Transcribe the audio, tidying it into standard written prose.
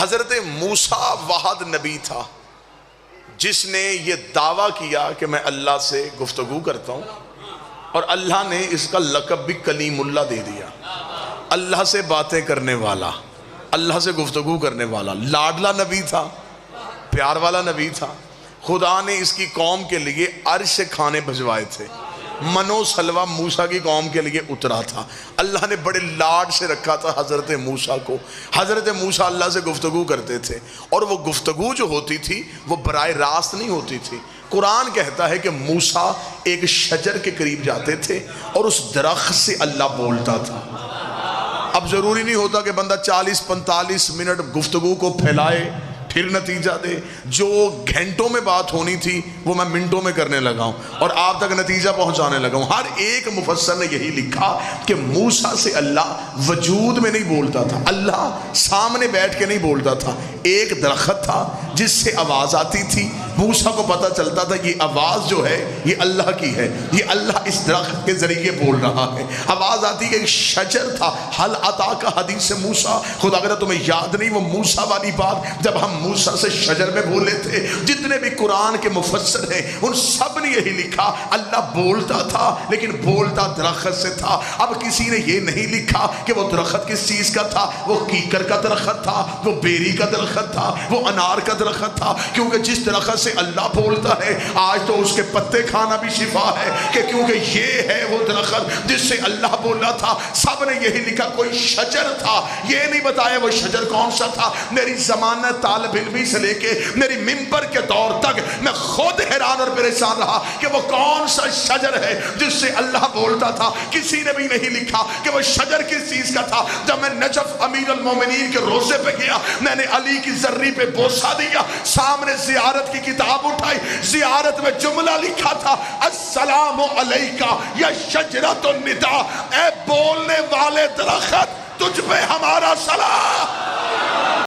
حضرت موسیٰ واحد نبی تھا جس نے یہ دعویٰ کیا کہ میں اللہ سے گفتگو کرتا ہوں، اور اللہ نے اس کا لقب بھی کلیم اللہ دے دیا، اللہ سے باتیں کرنے والا، اللہ سے گفتگو کرنے والا۔ لاڈلا نبی تھا، پیار والا نبی تھا۔ خدا نے اس کی قوم کے لیے عرش سے کھانے بھجوائے تھے، منو سلوہ موسیٰ کی قوم کے لیے اترا تھا۔ اللہ نے بڑے لاڈ سے رکھا تھا حضرت موسیٰ کو۔ حضرت موسیٰ اللہ سے گفتگو کرتے تھے، اور وہ گفتگو جو ہوتی تھی وہ براہ راست نہیں ہوتی تھی۔ قرآن کہتا ہے کہ موسیٰ ایک شجر کے قریب جاتے تھے اور اس درخت سے اللہ بولتا تھا۔ اب ضروری نہیں ہوتا کہ بندہ 40-45 منٹ گفتگو کو پھیلائے پھر نتیجہ دے۔ جو گھنٹوں میں بات ہونی تھی وہ میں منٹوں میں کرنے لگا ہوں اور آپ تک نتیجہ پہنچانے لگا ہوں۔ ہر ایک مفسر نے یہی لکھا کہ موسیٰ سے اللہ وجود میں نہیں بولتا تھا، اللہ سامنے بیٹھ کے نہیں بولتا تھا۔ ایک درخت تھا جس سے آواز آتی تھی، موسیٰ کو پتہ چلتا تھا یہ آواز جو ہے یہ اللہ کی ہے، یہ اللہ اس درخت کے ذریعے بول رہا ہے۔ آواز آتی کہ ایک شجر تھا، حل عطا کا حدیث موسیٰ، خدا اگر تمہیں یاد نہیں وہ موسیٰ والی بات جب ہم موسیٰ سے شجر میں بولے تھے۔ جتنے بھی قرآن کے مفسر ہیں ان سب نے یہی لکھا اللہ بولتا تھا لیکن بولتا درخت سے تھا۔ اب کسی نے یہ نہیں لکھا کہ وہ درخت کس چیز کا تھا، وہ کیکر کا درخت تھا، وہ بیری کا درخت تھا، وہ انار کا درخت تھا، کیونکہ جس درخت سے اللہ بولتا ہے آج تو اس کے پتے کھانا بھی شفا ہے، کہ کیونکہ یہ ہے وہ درخت جس سے اللہ بولا تھا۔ سب نے یہی لکھا کوئی شجر تھا، یہ نہیں بتایا وہ شجر کون سا تھا۔ میری زمانہ طالب علمی سے لے کے میری ممبر کے دور تک میں خود حیران اور پریشان رہا کہ وہ کون سا شجر ہے جس سے اللہ بولتا تھا۔ کسی نے بھی نہیں لکھا کہ وہ شجر کس چیز کا تھا۔ جب میں نجف امیر المومنین کے روزے پہ گیا میں نے علی کی زرری پہ بوسہ دیا، سامنے زیارت کی کتاب اٹھائی، زیارت میں جملہ لکھا تھا السلام علیکہ یا شجرۃ النداء، اے بولنے والے درخت تجھ پہ ہمارا سلام۔